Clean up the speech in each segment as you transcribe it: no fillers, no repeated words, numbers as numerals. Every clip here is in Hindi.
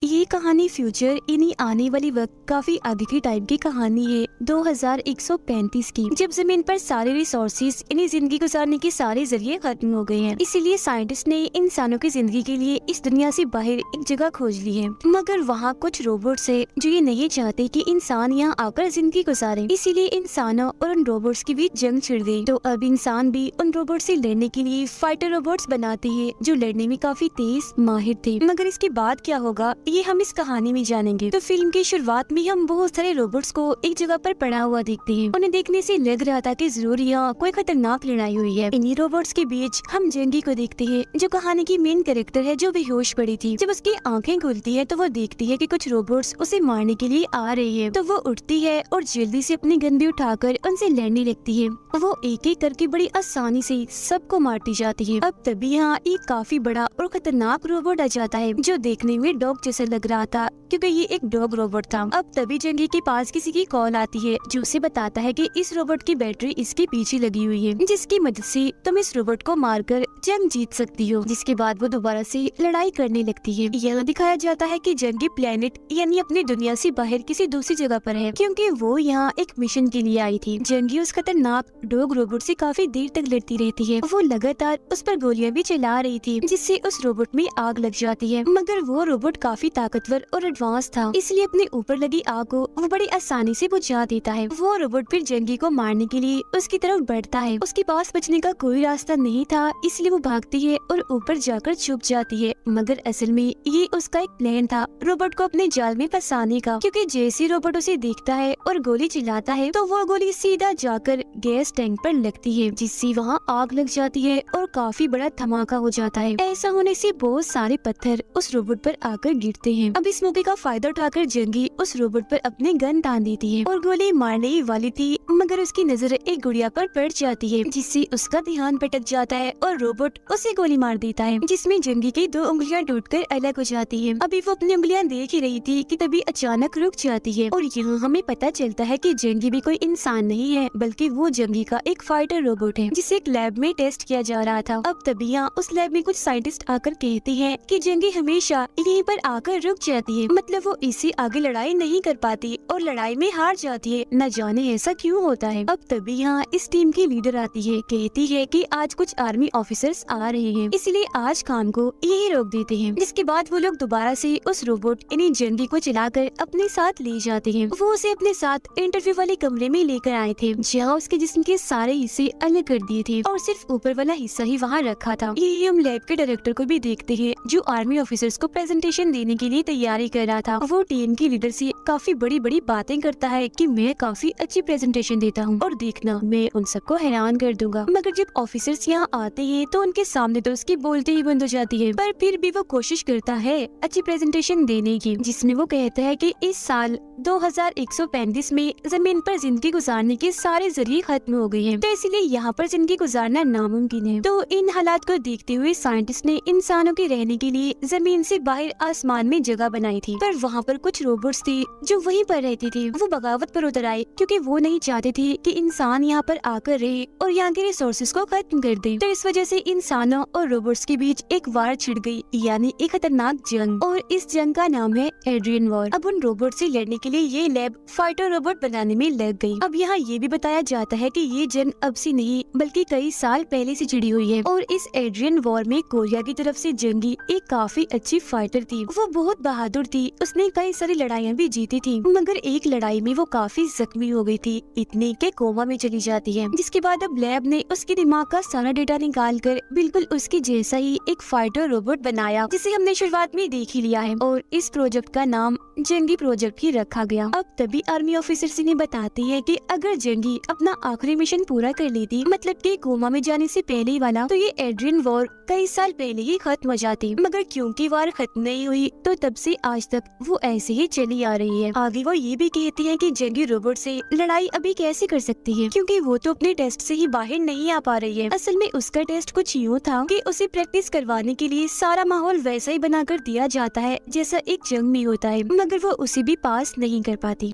ये कहानी फ्यूचर यानी आने वाली वक्त काफी आगे की टाइम की कहानी है 2135 की, जब जमीन पर सारे रिसोर्सेज यानी जिंदगी गुजारने के सारे जरिए खत्म हो गए हैं। इसीलिए साइंटिस्ट ने इंसानों की जिंदगी के लिए इस दुनिया से बाहर एक जगह खोज ली है, मगर वहाँ कुछ रोबोट्स है जो ये नहीं चाहते कि इंसान यहाँ आकर जिंदगी गुजारे। इसीलिए इंसानों और उन रोबोट्स के बीच जंग छिड़ गई। तो अब इंसान भी उन रोबोट से लड़ने के लिए फाइटर रोबोट्स बनाते हैं जो लड़ने में काफी तेज माहिर थे। मगर इसके बाद क्या होगा ये हम इस कहानी में जानेंगे। तो फिल्म की शुरुआत में हम बहुत सारे रोबोट्स को एक जगह पर पड़ा हुआ देखते हैं। उन्हें देखने से लग रहा था कि जरूर यहाँ कोई खतरनाक लड़ाई हुई है। इन्हीं रोबोट्स के बीच हम जंगी को देखते हैं, जो कहानी की मेन कैरेक्टर है, जो बेहोश पड़ी थी। जब उसकी आंखें खुलती है तो वो देखती है कि कुछ रोबोट्स उसे मारने के लिए आ रहे हैं। तो वो उठती है और जल्दी से अपनी गन भी उठाकर उनसे लड़ने लगती है। वो एक एक करके बड़ी आसानी से सबको मारती जाती है। अब तभी यहाँ एक काफी बड़ा और खतरनाक रोबोट आ जाता है, जो देखने में डॉग जैसा लग रहा था क्योंकि ये एक डॉग रोबोट था। अब तभी जंगी के पास किसी की कॉल आती है, जो उसे बताता है कि इस रोबोट की बैटरी इसके पीछे लगी हुई है, जिसकी मदद से तुम इस रोबोट को मारकर जंग जीत सकती हो। जिसके बाद वो दोबारा से लड़ाई करने लगती है। यह दिखाया जाता है कि जंगी प्लेनेट यानी अपनी दुनिया से बाहर किसी दूसरी जगह पर है, क्योंकि वो यहाँ एक मिशन के लिए आई थी। जंगी उस खतरनाक डॉग रोबोट से काफी देर तक लड़ती रहती है। वो लगातार उस पर गोलियां भी चला रही थी, जिससे उस रोबोट में आग लग जाती है। मगर वो रोबोट काफी ताकतवर और एडवांस था, इसलिए अपने ऊपर लगी आग को वो बड़ी आसानी से बुझा देता है। वो रोबोट फिर जंगी को मारने के लिए उसकी तरफ बढ़ता है। उसके पास बचने का कोई रास्ता नहीं था, इसलिए वो भागती है और ऊपर जाकर छुप जाती है। मगर असल में ये उसका एक प्लान था रोबोट को अपने जाल में फंसाने का, क्योंकि जैसे रोबोट उसे देखता है और गोली चलाता है तो वो गोली सीधा जाकर गैस टैंक पर लगती है, जिससे वहाँ आग लग जाती है और काफी बड़ा धमाका हो जाता है। ऐसा होने से बहुत सारे पत्थर उस रोबोट पर आकर गिरते हैं। अब इस मौके का फायदा उठाकर जंगी उस रोबोट पर अपने गन तान देती है और गोली मारने ही वाली थी, मगर उसकी नजर एक गुड़िया पर पड़ जाती है, जिससे उसका ध्यान भटक जाता है और रोबोट उसे गोली मार देता है, जिसमें जंगी की 2 उंगलियां टूटकर अलग हो जाती है। अभी वो अपनी उंगलियां देख ही रही थी कि तभी अचानक रुक जाती है और यहाँ हमें पता चलता है कि जंगी भी कोई इंसान नहीं है, बल्कि वो जंगी का एक फाइटर रोबोट है, जिसे एक लैब में टेस्ट किया जा रहा था। अब तभी यहाँ उस लैब में कुछ साइंटिस्ट आकर कहते हैं कि जंगी हमेशा यहीं पर आकर रुक जाती है, मतलब वो इससे आगे लड़ाई नहीं कर पाती और लड़ाई में हार जाती है। न जाने ऐसा क्यों होता है। अब तभी यहाँ इस टीम की लीडर आती है, कहती है कि आज कुछ आर्मी ऑफिसर्स आ रहे हैं, इसलिए आज काम को यही रोक देते हैं। जिसके बाद वो लोग दोबारा से उस रोबोट यानी जंगी को चलाकर अपने साथ ले जाते हैं। वो उसे अपने साथ इंटरव्यू वाले कमरे में लेकर आए थे, जहाँ उसके जिस्म के सारे हिस्से अलग कर दिए थे और सिर्फ ऊपर वाला हिस्सा ही वहाँ रखा था। यही हम लैब के डायरेक्टर को भी देखते हैं, जो आर्मी ऑफिसर्स को प्रेजेंटेशन देने के लिए तैयारी कर रहा था। वो टीम की लीडर से काफी बड़ी बड़ी बातें करता है कि मैं काफी अच्छी प्रेजेंटेशन देता हूँ और देखना मैं उन सबको हैरान कर दूंगा। मगर जब ऑफिसर्स यहाँ आते हैं तो उनके सामने तो उसकी बोलते ही बंद हो जाती है, पर फिर भी वो कोशिश करता है अच्छी प्रेजेंटेशन देने की, जिसमें वो कहता है कि इस साल 2135 में जमीन पर जिंदगी गुजारने के सारे जरिए खत्म हो गए हैं, तो इसलिए यहाँ पर जिंदगी गुजारना नामुमकिन है। तो इन हालात को देखते हुए साइंटिस्ट ने इंसानों के रहने के लिए जमीन से बाहर आसमान में जगह बनाई थी, पर वहाँ पर कुछ रोबोट्स थे जो वहीं पर रहते थे। वो बगावत पर उतर आए, क्योंकि वो नहीं चाहते थे कि इंसान यहाँ पर आकर रहे और यहाँ के रिसोर्सेज को खत्म कर दे। तो इस वजह से इंसानों और रोबोट्स के बीच एक वार छिड़ गई, यानी एक खतरनाक जंग, और इस जंग का नाम है एड्रियन वॉर। अब उन रोबोट से लड़ने के लिए ये लैब फाइटर रोबोट बनाने में लग गई। अब यहाँ ये भी बताया जाता है कि ये जंग अब से नहीं बल्कि कई साल पहले से छिड़ी हुई है, और इस एड्रियन वॉर में कोरिया की तरफ से जंगी एक काफी अच्छी फाइटर थी। वो बहुत बहादुर थी, उसने कई सारी लड़ाइयाँ भी जीती थी, मगर एक लड़ाई में वो काफी जख्मी हो गई थी, इतनी के कोमा में चली जाती है। जिसके बाद अब लैब ने उसके दिमाग का सारा डेटा निकाल कर बिल्कुल उसके जैसा ही एक फाइटर रोबोट बनाया, जिसे हमने शुरुआत में देख ही लिया है, और इस प्रोजेक्ट का नाम जंगी प्रोजेक्ट ही रखा गया। अब तभी आर्मी ऑफिसर ने बताती है कि अगर जंगी अपना आखिरी मिशन पूरा कर लेती, मतलब कि कोमा में जाने से पहले ही वाला, तो ये एड्रियन वॉर कई साल पहले ही खत्म हो जाती। मगर क्योंकि वार खत्म नहीं हुई, तो तब से आज तक वो ऐसे ही चली आ रही है। आगे वो ये भी कहती है कि जंगी रोबोट से लड़ाई अभी कैसे कर सकती है, क्योंकि वो तो अपने टेस्ट से ही बाहर नहीं आ पा रही है। असल में उसका टेस्ट कुछ यूँ था कि उसे प्रैक्टिस करवाने के लिए सारा माहौल वैसा ही बनाकर दिया जाता है जैसा एक जंग में होता है, मगर वो उसे भी पास नहीं कर पाती।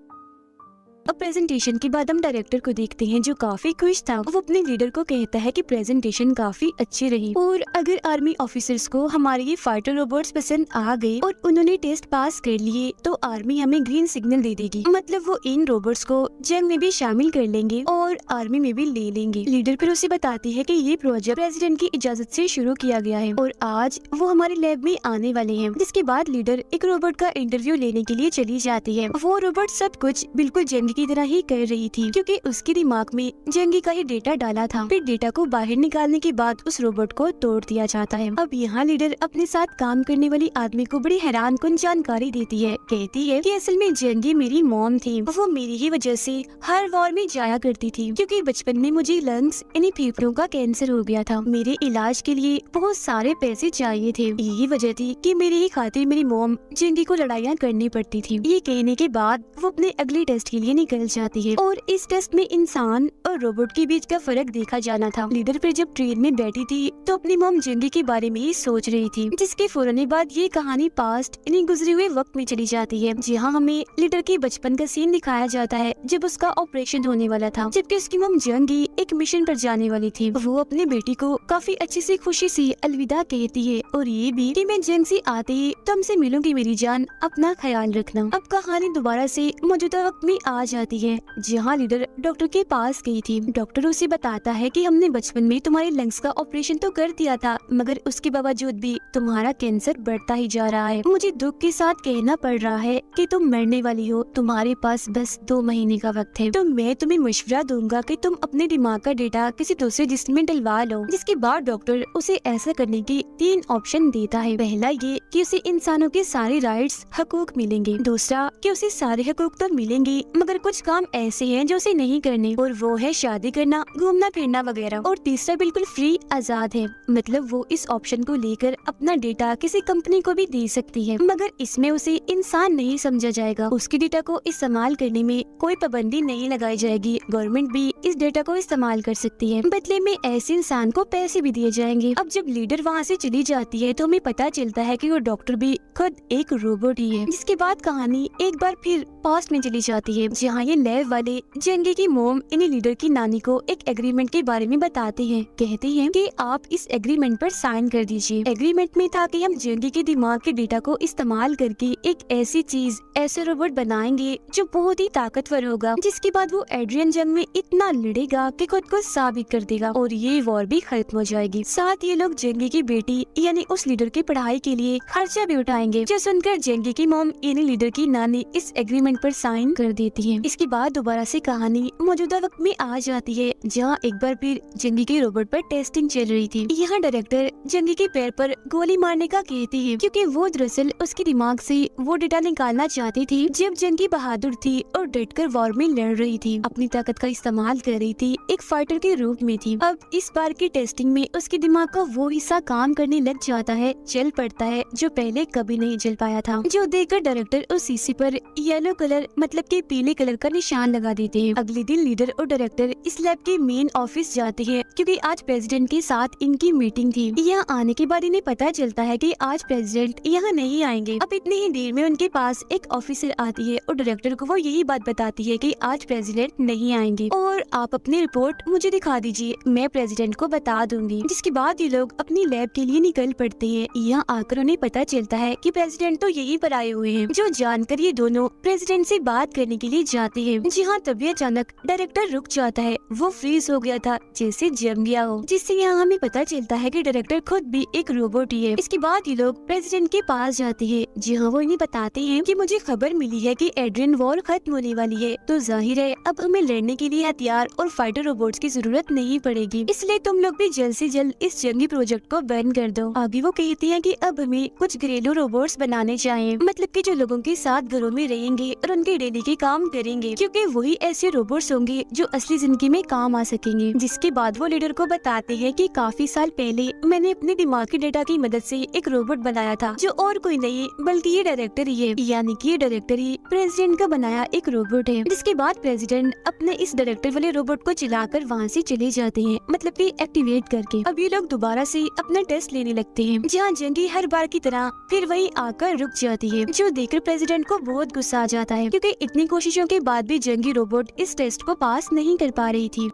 अब प्रेजेंटेशन के बाद हम डायरेक्टर को देखते हैं जो काफी खुश था। वो अपने लीडर को कहता है कि प्रेजेंटेशन काफी अच्छी रही और अगर आर्मी ऑफिसर्स को हमारे ये फाइटर रोबोट्स पसंद आ गए और उन्होंने टेस्ट पास कर लिए तो आर्मी हमें ग्रीन सिग्नल दे देगी, मतलब वो इन रोबोट्स को जंग में भी शामिल कर लेंगे और आर्मी में भी ले लेंगे। लीडर फिर उसे बताती है कि ये प्रोजेक्ट प्रेसिडेंट की इजाजत से शुरू किया गया है और आज वो हमारे लैब में आने वाले हैं। जिसके बाद लीडर एक रोबोट का इंटरव्यू लेने के लिए चली जाती है। वो रोबोट सब कुछ बिल्कुल जंगी की तरह ही कर रही थी क्योंकि उसके दिमाग में जंगी का ही डेटा डाला था। फिर डेटा को बाहर निकालने के बाद उस रोबोट को तोड़ दिया जाता है। अब यहाँ लीडर अपने साथ काम करने वाली आदमी को बड़ी हैरान कुन जानकारी देती है। कहती है कि असल में जंगी मेरी मॉम थी, वो मेरी ही वजह से हर वॉर में जाया करती थी क्योंकि बचपन में मुझे लंग्स यानी फेफड़ों का कैंसर हो गया था। मेरे इलाज के लिए बहुत सारे पैसे चाहिए थे, यही वजह थी कि मेरी ही खातिर मेरी मॉम जंगी को लड़ाइयाँ करनी पड़ती थी। ये कहने के बाद वो अपने अगले टेस्ट के लिए निकल जाती है और इस टेस्ट में इंसान और रोबोट के बीच का फर्क देखा जाना था। लीडर फिर जब ट्रेन में बैठी थी तो अपनी मॉम जंगी के बारे में ही सोच रही थी, जिसके फौरन बाद ये कहानी पास्ट यानी गुजरे हुए वक्त में चली जाती है, जहाँ हमें लीडर के बचपन का सीन दिखाया जाता है जब उसका ऑपरेशन होने वाला था, जबकि उसकी मॉम जंगी एक मिशन पर जाने वाली थी। वो अपनी बेटी को काफी अच्छी से खुशी से अलविदा कहती है और ये भी कि मैं जंग से आते ही तुमसे मिलूंगी मेरी जान, अपना ख्याल रखना। अब कहानी दोबारा से मौजूदा वक्त में आ जाती है जहाँ लीडर डॉक्टर के पास गई थी। डॉक्टर उसे बताता है कि हमने बचपन में तुम्हारे लंग्स का ऑपरेशन तो कर दिया था मगर उसके बावजूद भी तुम्हारा कैंसर बढ़ता ही जा रहा है। मुझे दुख के साथ कहना पड़ रहा है कि तुम मरने वाली हो, तुम्हारे पास बस 2 महीने का वक्त है। तो मैं तुम्हें मशवरा दूंगा कि तुम अपने दिमाग का डेटा किसी दूसरे जिस्म में डलवा लो। जिसके बाद डॉक्टर उसे ऐसा करने के 3 ऑप्शन देता है। पहला ये कि उसे इंसानों के सारे राइट्स हकूक मिलेंगे, दूसरा कि उसे सारे हकूक तो मिलेंगे मगर कुछ काम ऐसे हैं जो उसे नहीं करने और वो है शादी करना, घूमना फिरना वगैरह, और तीसरा बिल्कुल फ्री आजाद है, मतलब वो इस ऑप्शन को लेकर अपना डेटा किसी कंपनी को भी दे सकती है मगर इसमें उसे इंसान नहीं समझा जाएगा। उसके डेटा को इस्तेमाल करने में कोई पाबंदी नहीं लगाई जाएगी, गवर्नमेंट भी इस डेटा को इस्तेमाल कर सकती है, बदले में ऐसे इंसान को पैसे भी दिए जाएंगे। अब जब लीडर वहाँ से चली जाती है तो हमें पता चलता है कि वो डॉक्टर भी खुद एक रोबोट ही है। जिसके बाद कहानी एक बार फिर पास्ट में चली जाती है जहाँ ये लैब वाले जंगी की मोम यानी लीडर की नानी को एक एग्रीमेंट के बारे में बताते हैं। कहते हैं कि आप इस एग्रीमेंट पर साइन कर दीजिए। एग्रीमेंट में था कि हम जंगी के दिमाग के डेटा को इस्तेमाल करके एक ऐसी चीज, ऐसे रोबोट बनाएंगे जो बहुत ही ताकतवर होगा, जिसके बाद वो एड्रियन जंग में इतना लड़ेगा कि खुद को साबित कर देगा और ये वॉर भी खत्म हो जाएगी। साथ ये लोग जंगी की बेटी यानी उस लीडर की पढ़ाई के लिए खर्चा भी उठाएंगे। जो सुनकर जंगी की मोम यानी लीडर की नानी इस एग्रीमेंट पर साइन कर देती है। इसके बाद दोबारा से कहानी मौजूदा वक्त में आ जाती है जहाँ एक बार फिर जंगी के रोबोट पर टेस्टिंग चल रही थी। यहाँ डायरेक्टर जंगी के पैर पर गोली मारने का कहती है क्योंकि वो दरअसल उसके दिमाग से वो डेटा निकालना चाहती थी जब जंगी बहादुर थी और डटकर वॉर में लड़ रही थी, अपनी ताकत का इस्तेमाल कर रही थी, एक फाइटर के रूप में थी। अब इस बार की टेस्टिंग में उसके दिमाग का वो हिस्सा काम करने लग जाता है, चल पड़ता है जो पहले कभी नहीं चल पाया था, जो देखकर डायरेक्टर उस शीशे पर येलो कलर मतलब के पीले कलर का निशान लगा देते हैं। अगले दिन लीडर और डायरेक्टर इस लैब के मेन ऑफिस जाते हैं क्योंकि आज प्रेसिडेंट के साथ इनकी मीटिंग थी। यहाँ आने के बाद इन्हें पता चलता है कि आज प्रेसिडेंट यहाँ नहीं आएंगे। अब इतनी ही देर में उनके पास एक ऑफिसर आती है और डायरेक्टर को वो यही बात बताती है कि आज प्रेसिडेंट नहीं आएंगे और आप अपनी रिपोर्ट मुझे दिखा दीजिए, मैं प्रेसिडेंट को बता दूंगी। जिसके बाद ये लोग अपनी लैब के लिए निकल पड़ते हैं। यहाँ आकर उन्हें पता चलता है कि प्रेसिडेंट तो यही पर आए हुए हैं, जो जानकर ये दोनों प्रेसिडेंट से बात करने के लिए जाते हैं। जहाँ तभी अचानक डायरेक्टर रुक जाता है, वो फ्रीज हो गया था जैसे जम गया हो, जिससे यहाँ हमें पता चलता है कि डायरेक्टर खुद भी एक रोबोट ही है। इसके बाद ये लोग प्रेसिडेंट के पास जाते हैं जहाँ वो इन्हें बताते हैं कि मुझे खबर मिली है कि एड्रियन वॉर खत्म होने वाली है, तो जाहिर है अब हमें लड़ने के लिए हथियार और फाइटर रोबोट्स की जरूरत नहीं पड़ेगी, इसलिए तुम लोग भी जल्द से जल्द इस जंगी प्रोजेक्ट को बंद कर दो। आगे वो कहते हैं कि अब हमें कुछ घरेलू रोबोट्स बनाने चाहिए, मतलब कि जो लोगों के साथ घरों में रहेंगे और उनके डेली के काम करेंगे, क्योंकि वही ऐसे रोबोट्स होंगे जो असली जिंदगी में काम आ सकेंगे। जिसके बाद वो लीडर को बताते हैं कि काफी साल पहले मैंने अपने दिमाग के डेटा की मदद से एक रोबोट बनाया था जो और कोई नहीं बल्कि ये डायरेक्टर ही है, यानी कि ये डायरेक्टर ही प्रेसिडेंट का बनाया एक रोबोट है। जिसके बाद प्रेसिडेंट अपने इस डायरेक्टर वाले रोबोट को चलाकर वहाँ से चले जाते हैं, मतलब कि एक्टिवेट करके। अब ये लोग दोबारा से अपना टेस्ट लेने लगते हैं, जहाँ जंगी हर बार की तरह फिर वही आकर रुक जाती है, जो देखकर प्रेसिडेंट को बहुत गुस्सा आ जाता है, क्योंकि इतनी कोशिशों के बाद भी जंगी रोबोट इस टेस्ट को पास नहीं कर पा रही थी।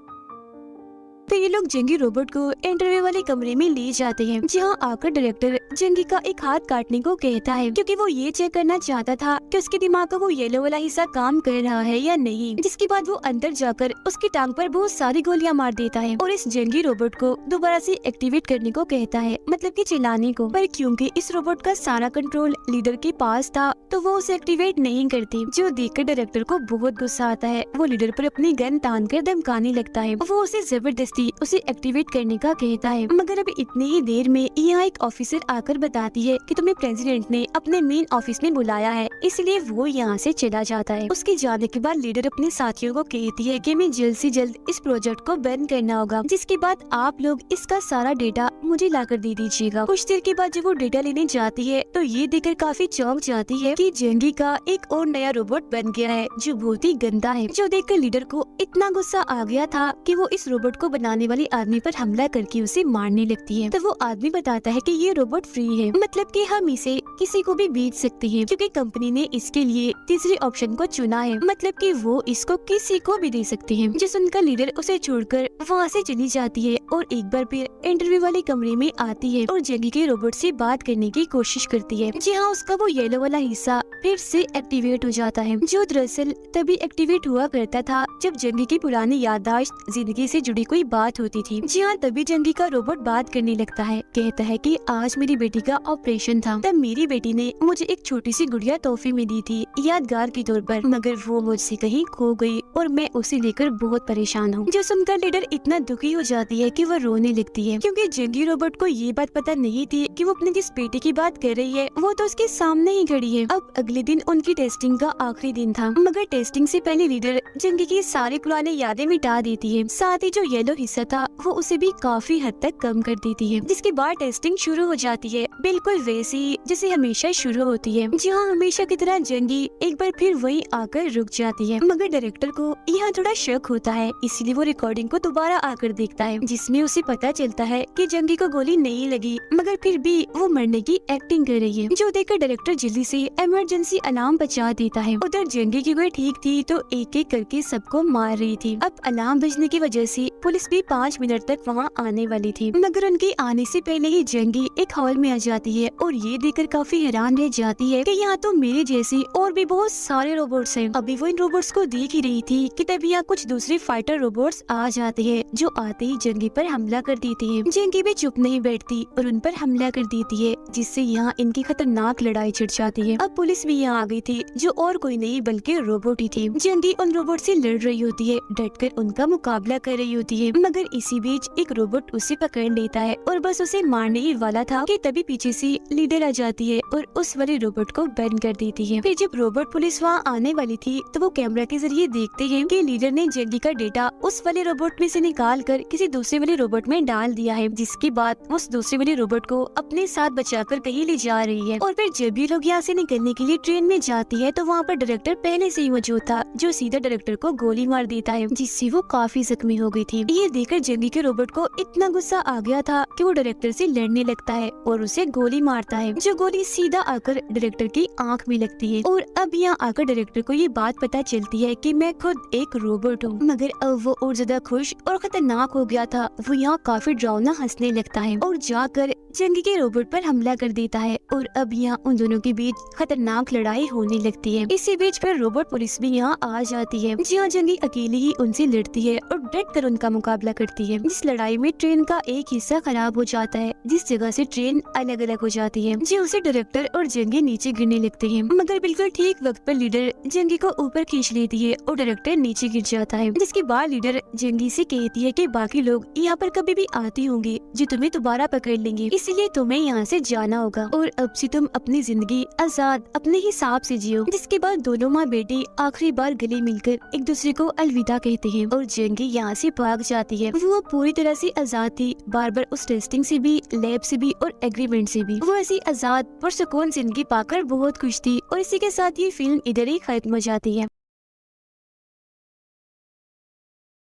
तो ये लोग जंगी रोबोट को इंटरव्यू वाले कमरे में ले जाते हैं, जहाँ आकर डायरेक्टर जंगी का एक हाथ काटने को कहता है, क्योंकि वो ये चेक करना चाहता था कि उसके दिमाग का वो येलो वाला हिस्सा काम कर रहा है या नहीं। जिसके बाद वो अंदर जाकर उसकी टांग पर बहुत सारी गोलियां मार देता है और इस जंगी रोबोट को दोबारा से एक्टिवेट करने को कहता है, मतलब कि चलाने को। पर क्योंकि इस रोबोट का सारा कंट्रोल लीडर के पास था, तो वो उसे एक्टिवेट नहीं करती, जो देखकर डायरेक्टर को बहुत गुस्सा आता है। वो लीडर पर अपनी गन तान कर धमकाने लगता है। वो उसे जबरदस्ती उसे एक्टिवेट करने का कहता है, मगर अभी इतनी ही देर में यहाँ एक ऑफिसर आकर बताती है कि तुम्हें प्रेसिडेंट ने अपने मेन ऑफिस में बुलाया है, इसलिए वो यहाँ से चला जाता है। उसके जाने के बाद लीडर अपने साथियों को कहती है कि हमें जल्द से जल्द इस प्रोजेक्ट को बंद करना होगा, जिसके बाद आप लोग इसका सारा डेटा मुझे लाकर दे दीजिएगा। कुछ देर के बाद जब वो डेटा लेने जाती है, तो ये देखकर काफी चौंक जाती है कि जंगी का एक और नया रोबोट बन गया है, जो बहुत ही गंदा है। जो देखकर लीडर को इतना गुस्सा आ गया था कि वो इस रोबोट को बनाने वाले आदमी पर हमला करके उसे मारने लगती है। तो वो आदमी बताता है कि ये रोबोट फ्री है, मतलब कि हम इसे किसी को भी बेच सकते हैं, क्योंकि कंपनी ने इसके लिए तीसरे ऑप्शन को चुना है, मतलब कि वो इसको किसी को भी दे सकते हैं। जिस उनका लीडर उसे छोड़कर वहाँ से चली जाती है और एक बार फिर इंटरव्यू वाले कमरे में आती है और जंगी के रोबोट से बात करने की कोशिश करती है। जी हाँ, उसका वो येलो वाला हिस्सा फिर से एक्टिवेट हो जाता है, जो दरअसल तभी एक्टिवेट हुआ करता था जब जंगी की पुरानी याददाश्त जिंदगी से जुड़ी कोई बात होती थी। जी हाँ, तभी जंगी का रोबोट बात करने लगता है, कहता है कि आज मेरी बेटी का ऑपरेशन था, तब मेरी बेटी ने मुझे एक छोटी सी गुड़िया तोहफे में दी थी यादगार के तौर पर, मगर वो मुझसे कहीं खो गई और मैं उसे लेकर बहुत परेशान हूँ। जो सुनकर लीडर इतना दुखी हो जाती है कि वो रोने लगती है, क्योंकि जंगी रोबोट को ये बात पता नहीं थी कि वो अपनी जिस बेटी की बात कर रही है वो तो उसके सामने ही खड़ी है। अब अगले दिन उनकी टेस्टिंग का आखिरी दिन था, मगर टेस्टिंग से पहले लीडर जंगी की सारी पुरानी यादें मिटा देती है, साथ ही जो येलो हिस्सा था वो उसे भी काफी हद तक कम कर देती है। जिसके बाद टेस्टिंग शुरू हो जाती है, बिल्कुल वैसी जैसे हमेशा शुरू होती है। जहाँ हमेशा की तरह जंगी एक बार फिर वही आकर रुक जाती है, मगर डायरेक्टर को यहाँ थोड़ा शक होता है, इसलिए वो रिकॉर्डिंग को दोबारा आकर देखता है, जिसमें उसे पता चलता है कि जंगी को गोली नहीं लगी, मगर फिर भी वो मरने की एक्टिंग कर रही है। जो देखकर डायरेक्टर जल्दी से इमरजेंसी अलार्म बजा देता है। उधर जंगी की गोली ठीक थी तो एक एक करके सबको मार रही थी। अब अलार्म बजने की वजह से पुलिस भी 5 मिनट तक वहाँ आने वाली थी, मगर उनके आने से पहले ही जंगी एक हॉल में आ जाती है और ये देखकर काफी हैरान रह जाती है कि यहाँ तो मेरे जैसे और भी बहुत सारे रोबोट्स हैं। अभी वो इन रोबोट्स को देख ही रही थी कि तभी यहाँ कुछ दूसरे फाइटर रोबोट्स आ जाते हैं, जो आते ही जंगी पर हमला कर देते हैं। जंगी भी चुप नहीं बैठती और उन पर हमला कर देती है, जिससे यहाँ इनकी खतरनाक लड़ाई छिड़ जाती है। अब पुलिस भी यहाँ आ गई थी, जो और कोई नहीं बल्कि रोबोट ही थी। जंगी उन रोबोट से लड़ रही होती है, डटकर उनका मुकाबला कर रही होती है, मगर इसी बीच एक रोबोट उसे पकड़ लेता है और बस उसे मारने ही वाला था कि तभी पीछे से लीडर आ जाती है और उस वाले रोबोट को बंद कर देती है। फिर जब रोबोट पुलिस वहाँ आने वाली थी, तो वो कैमरा के जरिए देखते हैं कि लीडर ने जंगी का डेटा उस वाले रोबोट में से निकाल कर किसी दूसरे वाले रोबोट में डाल दिया है, जिसके बाद उस दूसरे वाले रोबोट को अपने साथ बचाकर कहीं ले जा रही है। और फिर जब ये लोग यहाँ से निकलने के लिए ट्रेन में जाती है, तो वहाँ पर डायरेक्टर पहले से ही मौजूद था, जो सीधा डायरेक्टर को गोली मार देता है, जिससे वो काफी जख्मी हो गई थी। ये देखकर जंगी के रोबोट को इतना गुस्सा आ गया था कि वो डायरेक्टर से लड़ने लगता है और उसे गोली मारता है, जो गोली सीधा आकर डायरेक्टर की आंख में लगती है। और अब यहाँ आकर डायरेक्टर को ये बात पता चलती है कि मैं खुद एक रोबोट हूँ, मगर अब वो और ज्यादा खुश और खतरनाक हो गया था। वो यहाँ काफी डरावना हंसने लगता है और जाकर जंगी के रोबोट पर हमला कर देता है और अब यहाँ उन दोनों के बीच खतरनाक लड़ाई होने लगती है। इसी बीच फिर रोबोट पुलिस भी यहाँ आ जाती है, जहाँ जंगी अकेली ही उनसे लड़ती है और डट कर उनका मुकाबला करती है। इस लड़ाई में ट्रेन का एक हिस्सा खराब हो जाता है, जिस जगह से ट्रेन अलग अलग हो जाती है, जो उसे डायरेक्टर और जंगी नीचे गिरने लगते हैं, मगर बिल्कुल ठीक वक्त पर लीडर जंगी को ऊपर खींच लेती है और डायरेक्टर नीचे गिर जाता है। जिसके बाद लीडर जंगी से कहती है कि बाकी लोग यहाँ पर कभी भी आते होंगे जो तुम्हें दोबारा पकड़ लेंगे, इसलिए तुम्हें यहाँ से जाना होगा और अब से तुम अपनी जिंदगी आजाद अपने हिसाब से जियो। जिसके बाद दोनों माँ बेटी आखिरी बार गले मिलकर एक दूसरे को अलविदा कहते हैं और जंगी यहाँ से भाग जाती है। वो पूरी तरह से आजाद थी, बार बार उस टेस्टिंग से भी, लैब से भी और एग्रीमेंट से भी। वो ऐसी आजाद और सुकून जिंदगी पाकर बहुत खुश थी और इसी के साथ ये फिल्म इधर ही खत्म हो जाती है।